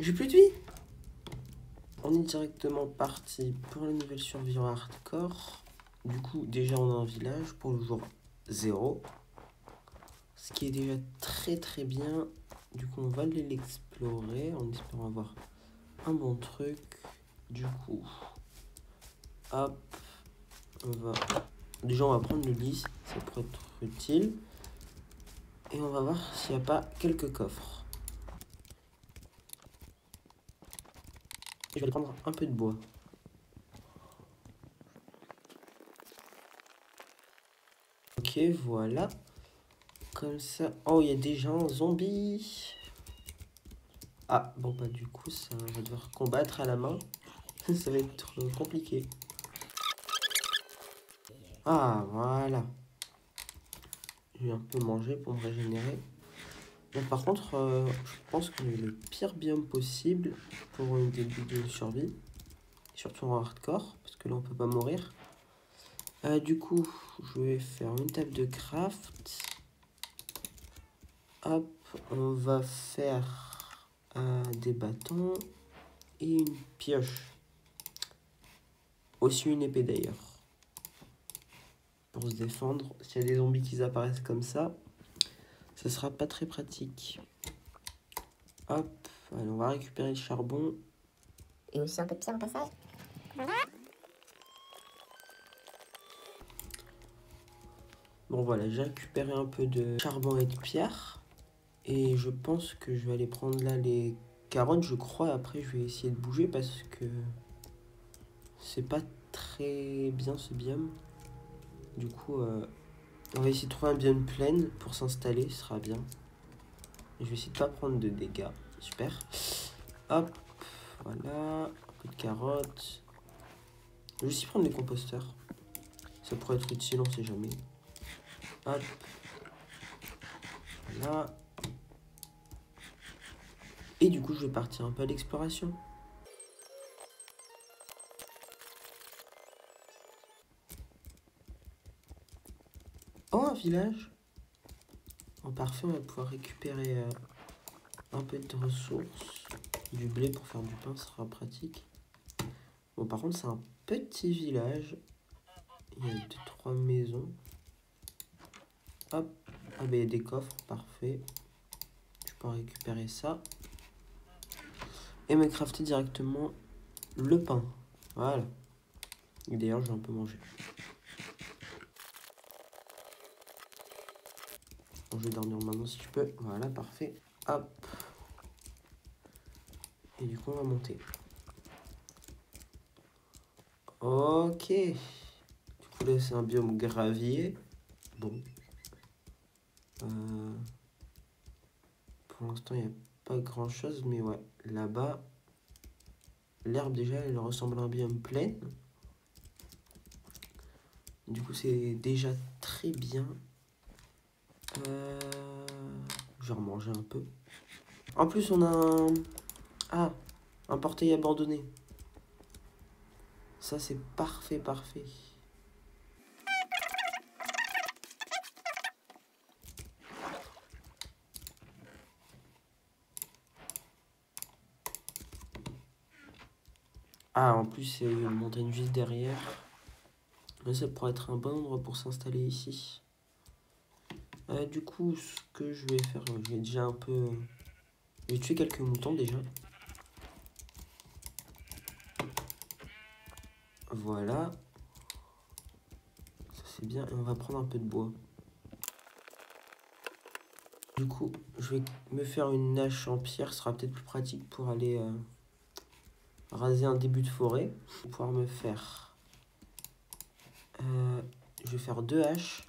J'ai plus de vie. On est directement parti pour la nouvelle survie hardcore. Du coup, déjà, on a un village pour le jour 0. Ce qui est déjà très très bien. Du coup, on va aller l'explorer en espérant avoir un bon truc. Du coup, hop, on va... Déjà, on va prendre le lit, ça pourrait être utile. Et on va voir s'il n'y a pas quelques coffres. Je vais aller prendre un peu de bois. Ok, voilà. Comme ça... Oh, il y a déjà un zombie. Ah, bon, bah du coup, ça va devoir combattre à la main. Ça va être compliqué. Ah, voilà. J'ai un peu mangé pour me régénérer. Bon, par contre, je pense qu'on est le pire biome possible pour un début de survie. Surtout en hardcore, parce que là, on peut pas mourir. Du coup, je vais faire une table de craft. Hop, on va faire des bâtons et une pioche. Aussi une épée d'ailleurs. Pour se défendre, s'il y a des zombies qui apparaissent comme ça sera pas très pratique. Hop, allez, on va récupérer le charbon. Et aussi un peu de pierre au passage. Bon voilà, j'ai récupéré un peu de charbon et de pierre. Et je pense que je vais aller prendre là les carottes, je crois. Après, je vais essayer de bouger parce que c'est pas très bien ce biome. Du coup, on va essayer de trouver un biome plein pour s'installer, ce sera bien. Et je vais essayer de pas prendre de dégâts. Super. Hop, voilà, un peu de carottes. Je vais aussi prendre des composteurs. Ça pourrait être utile, on sait jamais. Hop. Voilà. Et du coup, je vais partir un peu à l'exploration. Oh, un village. En parfait, on va pouvoir récupérer un peu de ressources. Du blé pour faire du pain, ce sera pratique. Bon, par contre, c'est un petit village. Il y a 2-3 maisons. Hop. Ah, ben, il y a des coffres, parfait. Je peux récupérer ça. Et me crafter directement le pain. Voilà. Et d'ailleurs, je vais un peu manger. Bon, je vais dormir maintenant si je peux. Voilà, parfait. Hop. Et du coup, on va monter. Ok. Du coup, là, c'est un biome gravier. Bon. Pour l'instant, il n'y a pas grand-chose. Mais ouais, là-bas, l'herbe, déjà, elle ressemble à un biome plein. Du coup, c'est déjà très bien. Je vais remanger un peu. En plus, on a un... Ah, un portail abandonné. Ça, c'est parfait, parfait. Ah, en plus, c'est une montagne juste derrière. Là, ça pourrait être un bon endroit pour s'installer ici. Du coup, ce que je vais faire, je vais déjà un peu... Je vais tuer quelques moutons déjà. Voilà. Ça, c'est bien. Et on va prendre un peu de bois. Du coup, je vais me faire une hache en pierre. Ce sera peut-être plus pratique pour aller raser un début de forêt. Pour pouvoir me faire... je vais faire 2 haches.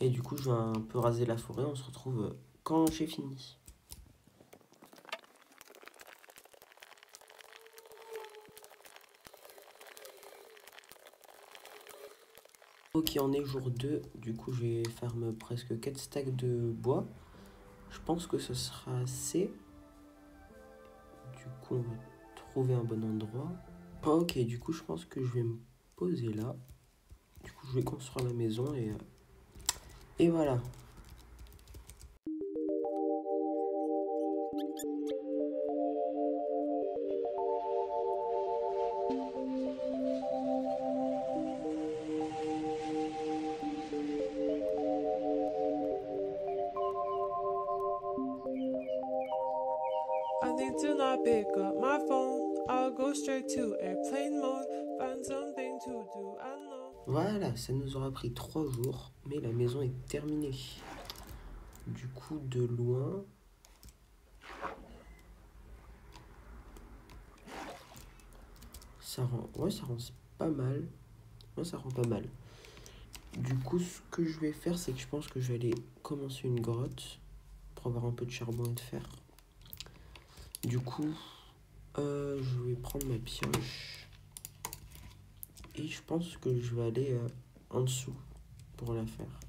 Et du coup, je vais un peu raser la forêt. On se retrouve quand j'ai fini. Ok, on est jour 2. Du coup, je vais faire presque 4 stacks de bois. Je pense que ce sera assez. Du coup, on va trouver un bon endroit. Ok, du coup, je pense que je vais me poser là. Du coup, je vais construire la maison et voilà. Wanting to not pick up my phone, I'll go straight to airplane mode. Find something to do, I know. Voilà, ça nous aura pris 3 jours, mais la maison est terminée. Du coup, de loin... Ça rend... Ouais, ça rend pas mal. Ouais, ça rend pas mal. Du coup, ce que je vais faire, c'est que je pense que je vais aller commencer une grotte pour avoir un peu de charbon et de fer. Du coup, je vais prendre ma pioche. Et je pense que je vais aller en dessous pour la faire.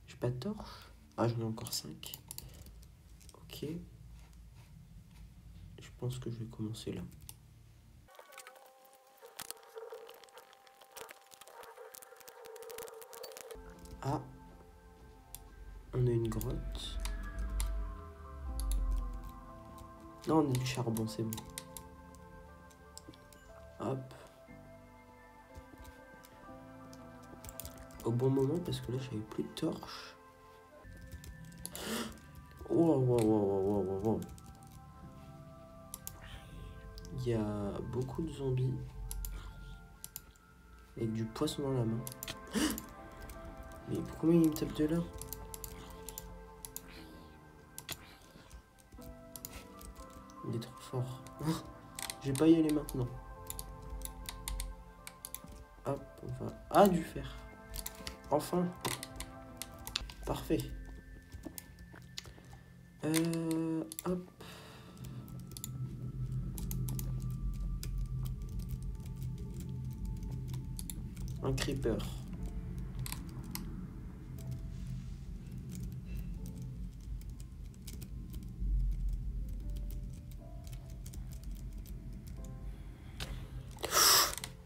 J'ai pas de torche. Ah, j'en ai encore 5. Ok. Je pense que je vais commencer là. Ah. On a une grotte. Non, on a du charbon, c'est bon. Hop. Au bon moment, parce que là, j'avais plus de torche. Wow, wow, wow, wow, wow, wow. Il y a beaucoup de zombies. Avec du poisson dans la main. Mais pourquoi il me tape de là? Il est trop fort. Je vais pas y aller maintenant. Hop, on va... Ah, du fer. Enfin. Parfait. Hop. Un creeper.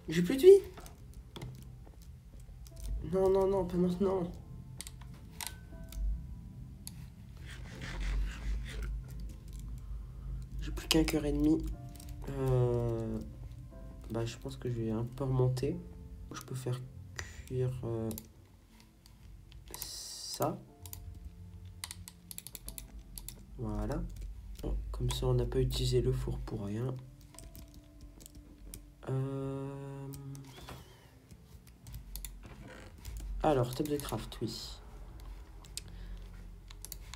J'ai plus de vie. Non, non, non, pas maintenant. J'ai plus qu'un cœur et demi. Bah, je pense que je vais un peu remonter. Je peux faire cuire ça. Voilà. Bon, comme ça, on n'a pas utilisé le four pour rien. Alors, table de craft, oui.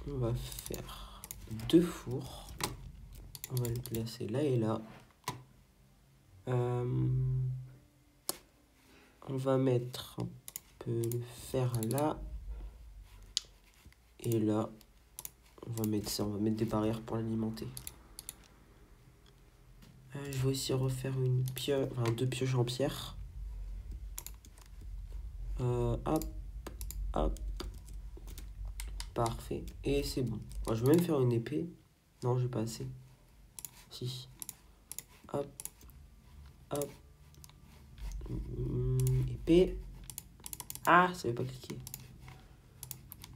On va faire 2 fours. On va le placer là et là. On va mettre un peu le fer là. Et là, on va mettre ça. On va mettre des barrières pour l'alimenter. Je vais aussi refaire une pioche, enfin 2 pioches en pierre. Hop, hop. Parfait. Et c'est bon. Moi, je vais même faire une épée. Non, j'ai pas assez. Si. Hop, hop. Épée. Ah, ça veut pas cliquer.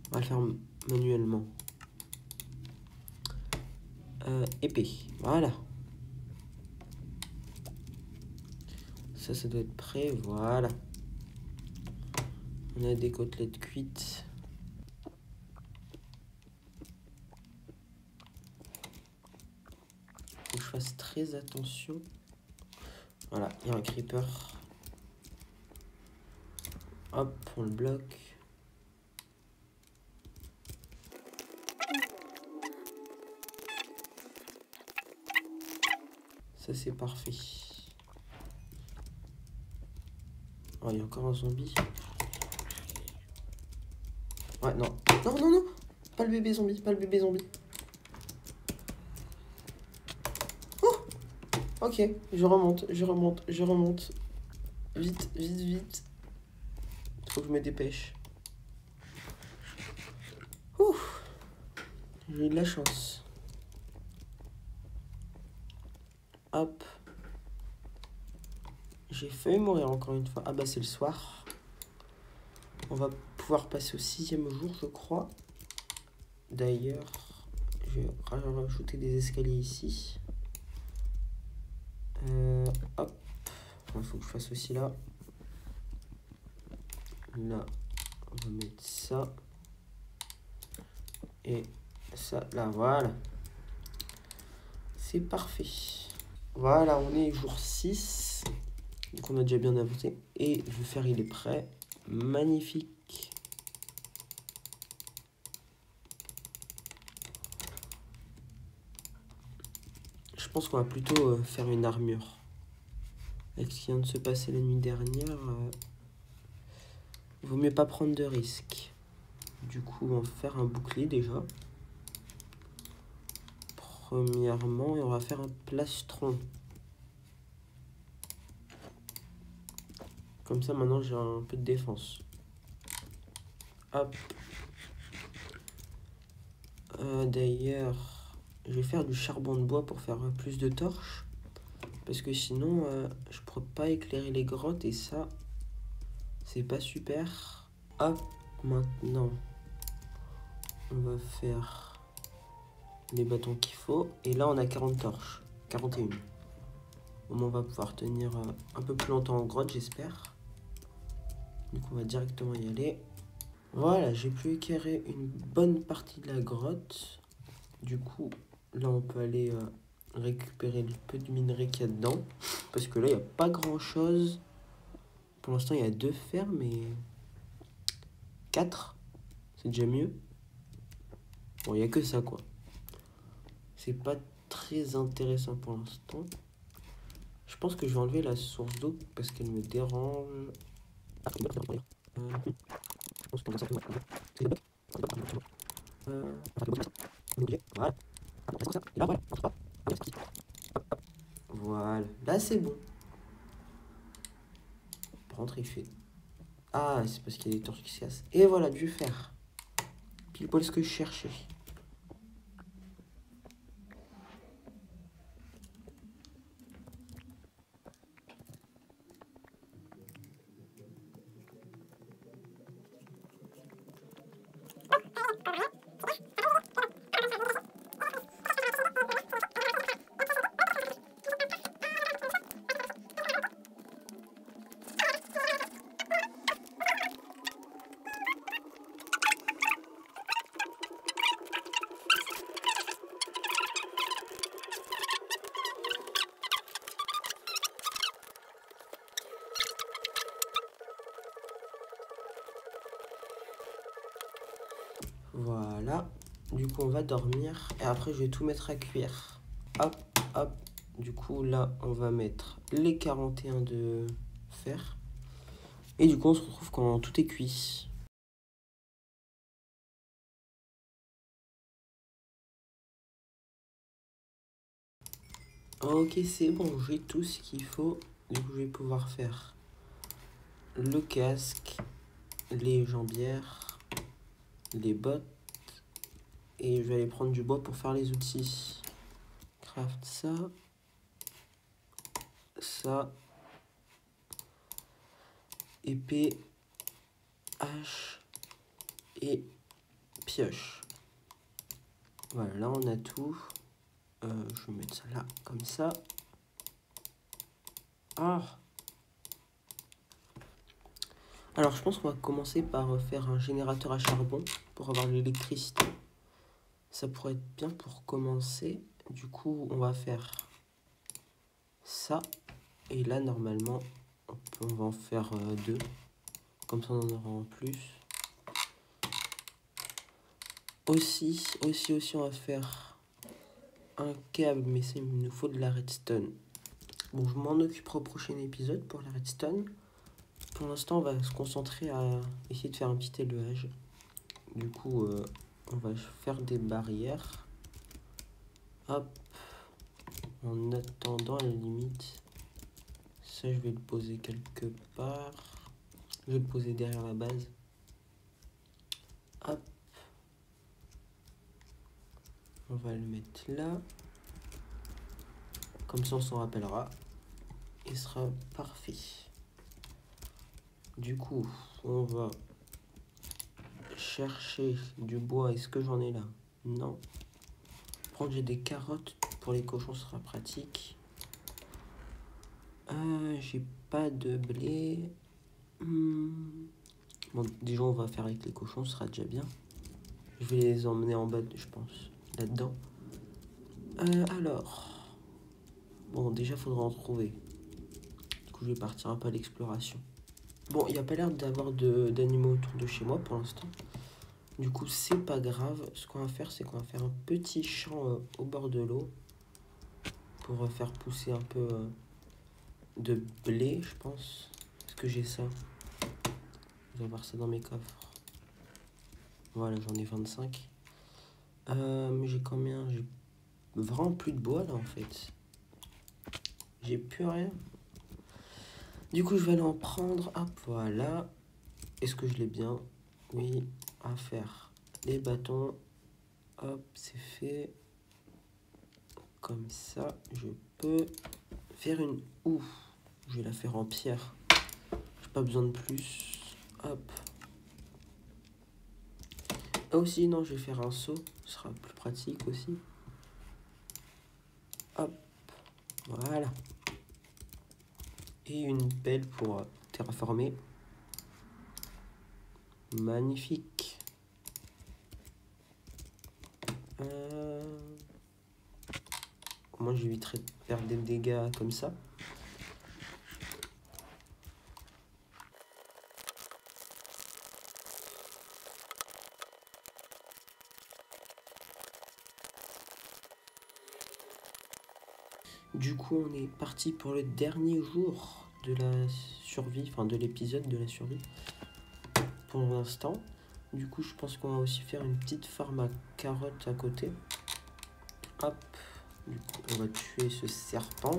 On va le faire manuellement. Épée. Voilà. Ça doit être prêt. Voilà. On a des côtelettes cuites. Faut que je fasse très attention. Voilà, il y a un creeper. Hop, on le bloque. Ça, c'est parfait. Oh, il y a encore un zombie. Ouais, non. Non, non, non. Pas le bébé zombie, pas le bébé zombie. Oh! Ok, je remonte, je remonte, je remonte. Vite, vite, vite. Faut que je me dépêche. Ouf! J'ai eu de la chance. Hop. J'ai failli mourir encore une fois. Ah bah c'est le soir. On va pouvoir passer au 6e jour, je crois. D'ailleurs, je vais rajouter des escaliers ici. Hop. Il faut que je fasse aussi là. Là, on va mettre ça. Et ça, là, voilà. c'est parfait. Voilà, on est jour 6. Donc on a déjà bien avancé. Et le fer, il est prêt. Magnifique. Je pense qu'on va plutôt faire une armure. Avec ce qui vient de se passer la nuit dernière, il vaut mieux pas prendre de risques. Du coup, on va faire un bouclier déjà. Premièrement, et on va faire un plastron. Comme ça, maintenant, j'ai un peu de défense. Hop. D'ailleurs, je vais faire du charbon de bois pour faire plus de torches. Parce que sinon, je pourrais pas éclairer les grottes et ça, c'est pas super. Hop, maintenant, on va faire les bâtons qu'il faut. Et là, on a 40 torches. 41. Au moins, on va pouvoir tenir un peu plus longtemps en grotte, j'espère. Donc, on va directement y aller. Voilà, j'ai pu éclairer une bonne partie de la grotte. Du coup, là, on peut aller récupérer le peu de minerai qu'il y a dedans. Parce que là, il n'y a pas grand-chose. Pour l'instant, il y a 2 fers, mais 4, c'est déjà mieux. Bon, il n'y a que ça, quoi. C'est pas très intéressant pour l'instant. Je pense que je vais enlever la source d'eau parce qu'elle me dérange. Voilà, là c'est bon. Par contre, il fait. Ah, c'est parce qu'il y a des torches qui se cassent. Et voilà, du fer. Pile poil ce que je cherchais. Voilà. Du coup, on va dormir. Et après, je vais tout mettre à cuire. Hop, hop. Du coup, là, on va mettre les 41 de fer. Et du coup, on se retrouve quand tout est cuit. Ok, c'est bon, j'ai tout ce qu'il faut. Du coup, je vais pouvoir faire le casque, les jambières, les bottes. Et je vais aller prendre du bois pour faire les outils. Craft ça. Ça. Épée. Hache. Et pioche. Voilà, là on a tout. Je vais mettre ça là, comme ça. Ah. Alors je pense qu'on va commencer par faire un générateur à charbon pour avoir de l'électricité. Ça pourrait être bien pour commencer. Du coup, on va faire ça. Et là, normalement, on va en faire 2. Comme ça, on en aura en plus. Aussi, on va faire un câble, mais ça, il nous faut de la redstone. Bon, je m'en occuperai au prochain épisode pour la redstone. Pour l'instant, on va se concentrer à essayer de faire un petit élevage. Du coup, on va faire des barrières. Hop. En attendant, à la limite, ça, je vais le poser quelque part. Je vais le poser derrière la base. Hop. On va le mettre là. Comme ça, on s'en rappellera. Il sera parfait. Du coup, on va chercher du bois. Est-ce que j'en ai là? Non. Prendre j'ai des carottes pour les cochons, ce sera pratique. J'ai pas de blé. Bon, déjà, on va faire avec les cochons, ce sera déjà bien. Je vais les emmener en bas, je pense, là-dedans. Alors, Bon, déjà, faudra en trouver. Du coup, je vais partir un peu à l'exploration. Bon, il n'y a pas l'air d'avoir d'animaux autour de chez moi pour l'instant. Du coup, c'est pas grave. Ce qu'on va faire, c'est qu'on va faire un petit champ au bord de l'eau. Pour faire pousser un peu de blé, je pense. Est-ce que j'ai ça? Je vais voir ça dans mes coffres. Voilà, j'en ai 25. Mais j'ai combien? J'ai vraiment plus de bois là en fait. J'ai plus rien. Du coup, je vais aller en prendre. Hop, voilà. Est-ce que je l'ai bien? Oui, à faire. Les bâtons. Hop, c'est fait. Comme ça, je peux faire une houe. Je vais la faire en pierre. J'ai pas besoin de plus. Hop. Ah aussi, non, je vais faire un seau. Ce sera plus pratique aussi. Hop. Voilà. Et une pelle pour terraformer. Magnifique. Comment j'éviterai de faire des dégâts comme ça. Du coup, on est parti pour le dernier jour de la survie, enfin de l'épisode de la survie. Pour l'instant. Du coup, je pense qu'on va aussi faire une petite farm à carottes à côté. Hop. Du coup, on va tuer ce serpent.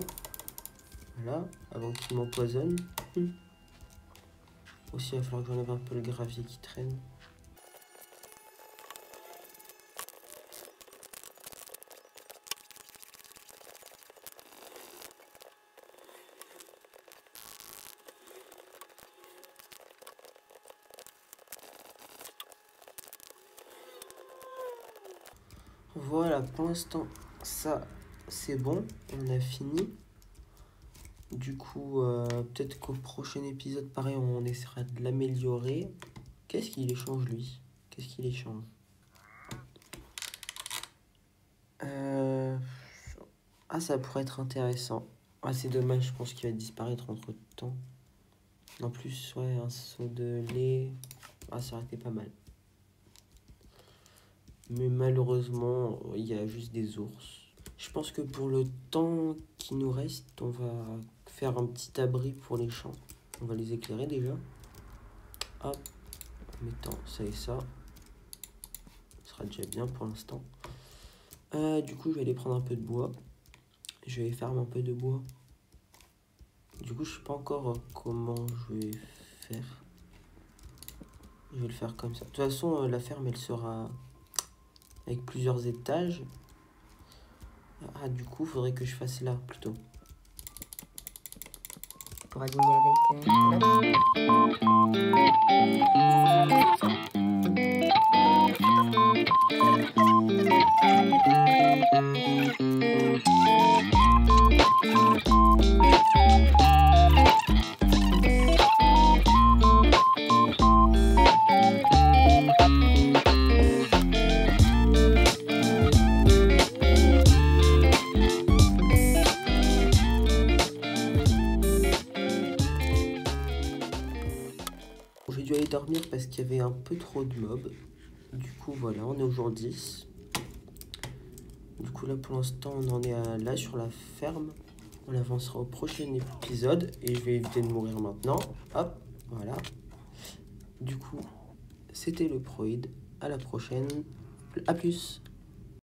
Voilà, avant qu'il m'empoisonne. Aussi, il va falloir que j'enlève un peu le gravier qui traîne. Voilà, pour l'instant, ça, c'est bon. On a fini. Du coup, peut-être qu'au prochain épisode, pareil, on essaiera de l'améliorer. Qu'est-ce qu'il échange, lui? Qu'est-ce qu'il échange? Ah, ça pourrait être intéressant. Ah, c'est dommage, je pense qu'il va disparaître entre-temps. En plus, ouais, un seau de lait. Ah, ça aurait été pas mal. Mais malheureusement, il y a juste des ours. Je pense que pour le temps qui nous reste, on va faire un petit abri pour les champs. On va les éclairer déjà. Hop, en mettant ça et ça. Ce sera déjà bien pour l'instant. Du coup, je vais aller prendre un peu de bois. Je vais faire un peu de bois. Du coup, je sais pas encore comment je vais faire. Je vais le faire comme ça. De toute façon, la ferme, elle sera avec plusieurs étages. Ah, du coup, faudrait que je fasse là, plutôt. Pour aligner avec J'ai dû aller dormir parce qu'il y avait un peu trop de mobs. Du coup, voilà, on est au jour 10. Du coup, là, pour l'instant, on en est là sur la ferme. On avancera au prochain épisode. Et je vais éviter de mourir maintenant. Hop, voilà. Du coup, c'était le Proid. À la prochaine. À plus.